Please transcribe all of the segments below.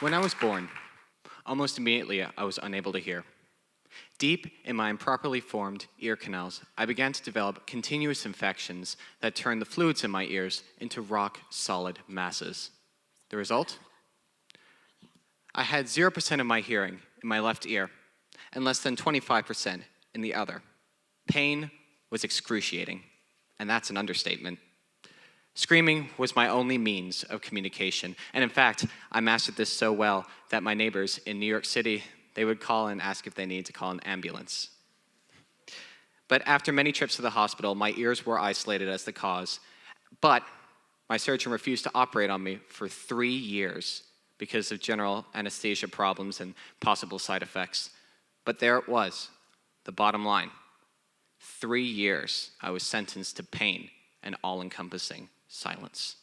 When I was born, almost immediately I was unable to hear. Deep in my improperly formed ear canals, I began to develop continuous infections that turned the fluids in my ears into rock-solid masses. The result? I had 0% of my hearing in my left ear and less than 25% in the other. Pain was excruciating, and that's an understatement. Screaming was my only means of communication, and in fact, I mastered this so well that my neighbors in New York City, they would call and ask if they needed to call an ambulance. But after many trips to the hospital, my ears were isolated as the cause, but my surgeon refused to operate on me for 3 years because of general anesthesia problems and possible side effects. But there it was, the bottom line. 3 years I was sentenced to pain and all-encompassing silence.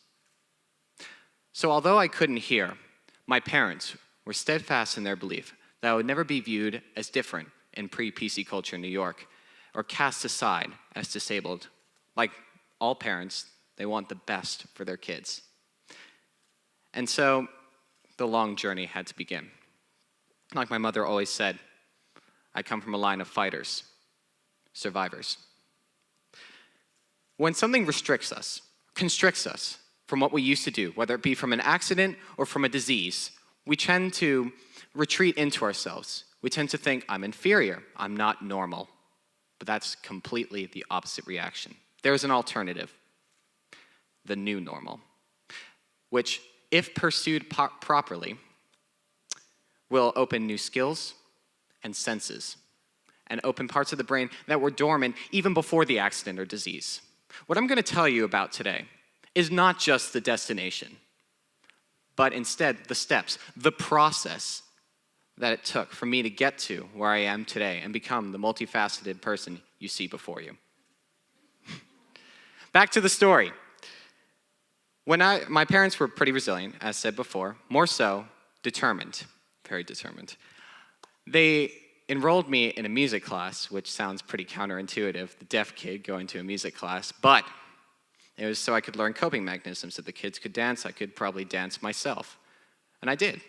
So although I couldn't hear, my parents were steadfast in their belief that I would never be viewed as different in pre-PC culture in New York or cast aside as disabled. Like all parents, they want the best for their kids. And so the long journey had to begin. Like my mother always said, I come from a line of fighters, survivors. When something restricts us, constricts us from what we used to do, whether it be from an accident or from a disease, we tend to retreat into ourselves. We tend to think, I'm inferior, I'm not normal. But that's completely the opposite reaction. There's an alternative, the new normal, which, if pursued properly, will open new skills and senses, and open parts of the brain that were dormant even before the accident or disease. What I'm going to tell you about today is not just the destination, but instead the steps, the process that it took for me to get to where I am today and become the multifaceted person you see before you. Back to the story. My parents were pretty resilient, as said before, more so determined, very determined. They enrolled me in a music class, which sounds pretty counterintuitive, the deaf kid going to a music class, but it was so I could learn coping mechanisms. If the kids could dance, I could probably dance myself. And I did.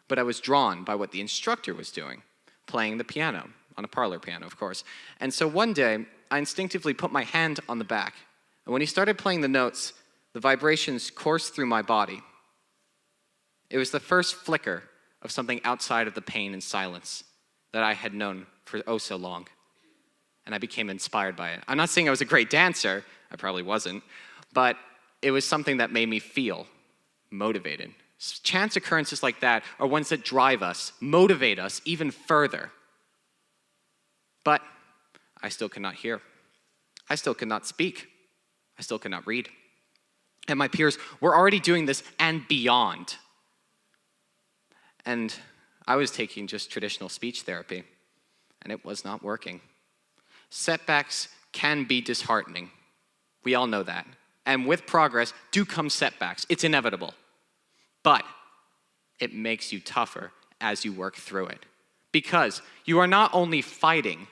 But I was drawn by what the instructor was doing, playing the piano, on a parlor piano, of course. And so one day, I instinctively put my hand on the back, and when he started playing the notes, the vibrations coursed through my body. It was the first flicker of something outside of the pain and silence that I had known for oh so long. And I became inspired by it. I'm not saying I was a great dancer, I probably wasn't, but it was something that made me feel motivated. Chance occurrences like that are ones that drive us, motivate us even further. But I still could not hear. I still could not speak. I still could not read. And my peers were already doing this and beyond. And I was taking just traditional speech therapy, and it was not working. Setbacks can be disheartening. We all know that. And with progress do come setbacks. It's inevitable. But it makes you tougher as you work through it. Because you are not only fighting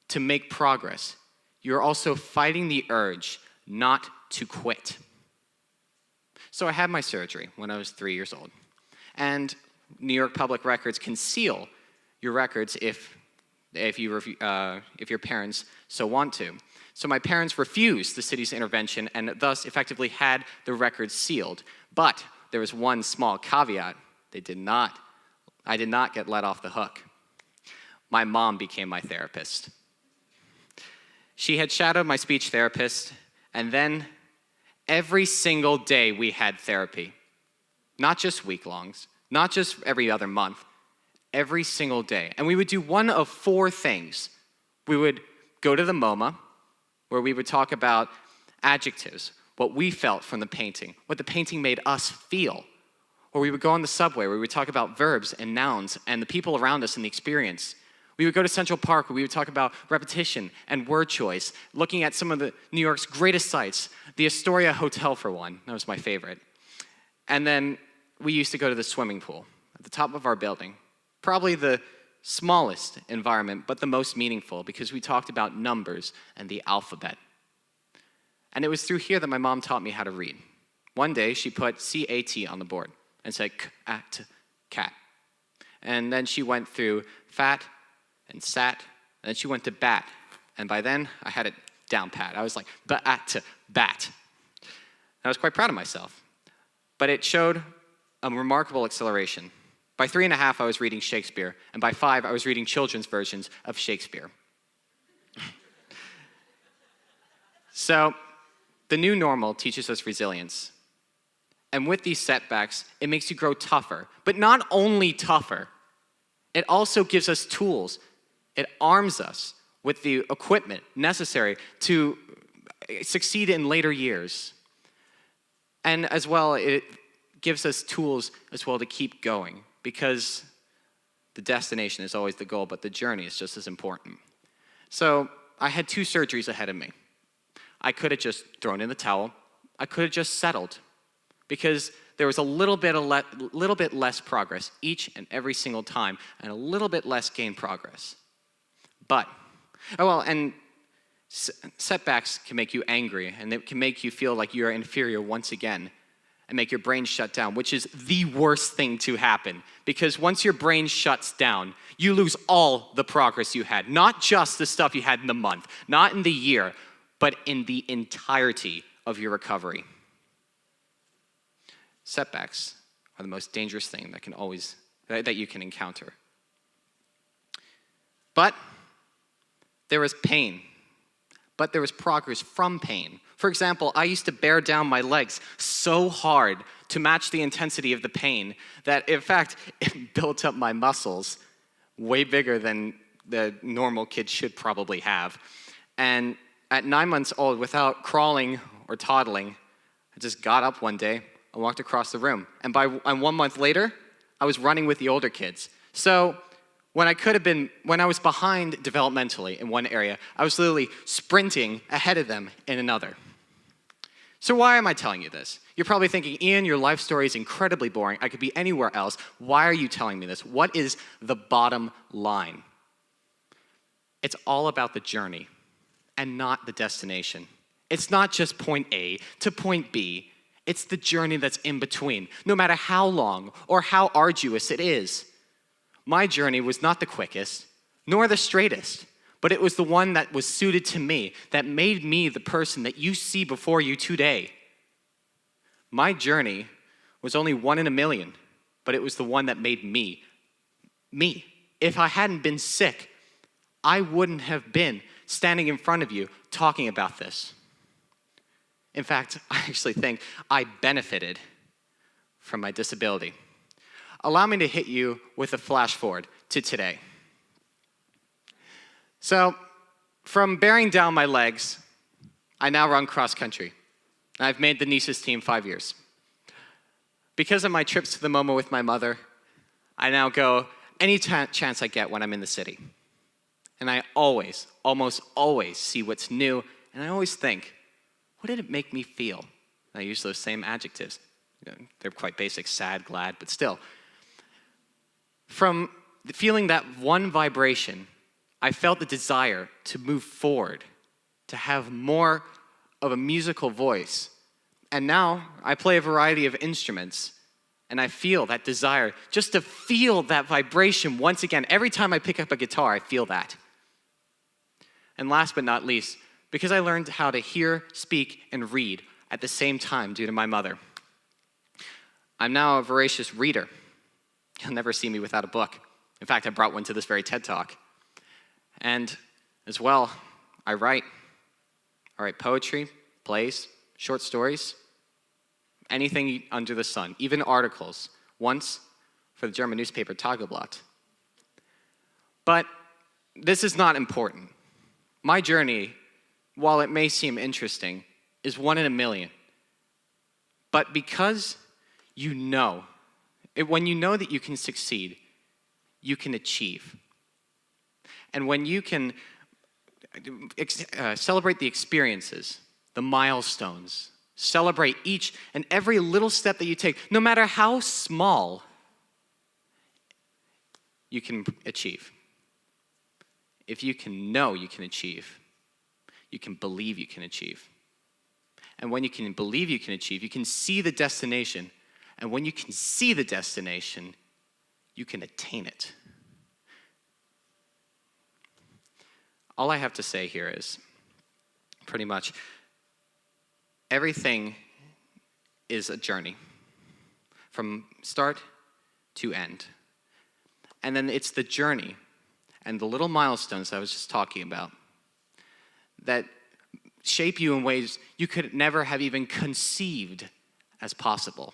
to make progress, you're also fighting the urge not to quit. So I had my surgery when I was 3 years old. And New York public records conceal your records if your parents so want to. So my parents refused the city's intervention and thus effectively had the records sealed. But there was one small caveat. I did not get let off the hook. My mom became my therapist. She had shadowed my speech therapist, and then every single day we had therapy. Not just week-longs, not just every other month, every single day. And we would do one of 4 things. We would go to the MoMA, where we would talk about adjectives, what we felt from the painting, what the painting made us feel. Or we would go on the subway, where we would talk about verbs and nouns and the people around us and the experience. We would go to Central Park, where we would talk about repetition and word choice, looking at some of the New York's greatest sites, the Astoria Hotel for one, that was my favorite. And then we used to go to the swimming pool at the top of our building, probably the smallest environment, but the most meaningful, because we talked about numbers and the alphabet. And it was through here that my mom taught me how to read. One day, she put C-A-T on the board and said, cat. And then she went through fat and sat, and then she went to bat. And by then, I had it down pat. I was like, bat to bat. I was quite proud of myself. But it showed a remarkable acceleration. By 3.5, I was reading Shakespeare, and by 5, I was reading children's versions of Shakespeare. So, the new normal teaches us resilience. And with these setbacks, it makes you grow tougher. But not only tougher, it also gives us tools. It arms us with the equipment necessary to succeed in later years. And as well, it gives us tools as well to keep going, because the destination is always the goal, but the journey is just as important. So I had 2 surgeries ahead of me. I could have just thrown in the towel. I could have just settled, because there was a little bit less progress each and every single time, and a little bit less gain progress. But, setbacks can make you angry, and it can make you feel like you're inferior once again, and make your brain shut down, which is the worst thing to happen. Because once your brain shuts down, you lose all the progress you had. Not just the stuff you had in the month, not in the year, but in the entirety of your recovery. Setbacks are the most dangerous thing that you can encounter. But there was pain. But there was progress from pain. For example, I used to bear down my legs so hard to match the intensity of the pain that, in fact, it built up my muscles way bigger than the normal kid should probably have. And at 9 months old, without crawling or toddling, I just got up one day and walked across the room. And 1 month later, I was running with the older kids. So when I was behind developmentally in one area, I was literally sprinting ahead of them in another. So why am I telling you this? You're probably thinking, Ian, your life story is incredibly boring. I could be anywhere else. Why are you telling me this? What is the bottom line? It's all about the journey and not the destination. It's not just point A to point B. It's the journey that's in between, no matter how long or how arduous it is. My journey was not the quickest, nor the straightest, but it was the one that was suited to me, that made me the person that you see before you today. My journey was only 1 in a million, but it was the one that made me, me. If I hadn't been sick, I wouldn't have been standing in front of you talking about this. In fact, I actually think I benefited from my disability. Allow me to hit you with a flash forward to today. So, from bearing down my legs, I now run cross country. I've made the Nice's team 5 years. Because of my trips to the MoMA with my mother, I now go any chance I get when I'm in the city. And I almost always see what's new, and I always think, what did it make me feel? And I use those same adjectives. They're quite basic, sad, glad, but still. From feeling that one vibration, I felt the desire to move forward, to have more of a musical voice. And now I play a variety of instruments, and I feel that desire just to feel that vibration once again. Every time I pick up a guitar, I feel that. And last but not least, because I learned how to hear, speak, and read at the same time due to my mother, I'm now a voracious reader. You'll never see me without a book. In fact, I brought one to this very TED Talk. And as well, I write. I write poetry, plays, short stories, anything under the sun, even articles, once for the German newspaper Tageblatt. But this is not important. My journey, while it may seem interesting, is 1 in a million. But because you know, when you know that you can succeed, you can achieve. And when you can celebrate the experiences, the milestones, celebrate each and every little step that you take, no matter how small, you can achieve. If you can know you can achieve, you can believe you can achieve. And when you can believe you can achieve, you can see the destination. And when you can see the destination, you can attain it. All I have to say here is, pretty much, everything is a journey, from start to end. And then it's the journey and the little milestones I was just talking about that shape you in ways you could never have even conceived as possible.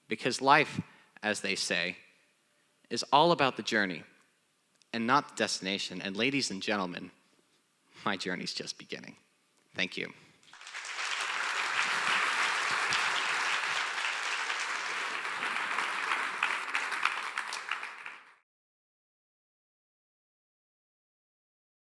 Because life, as they say, is all about the journey and not the destination. And ladies and gentlemen, my journey's just beginning. Thank you.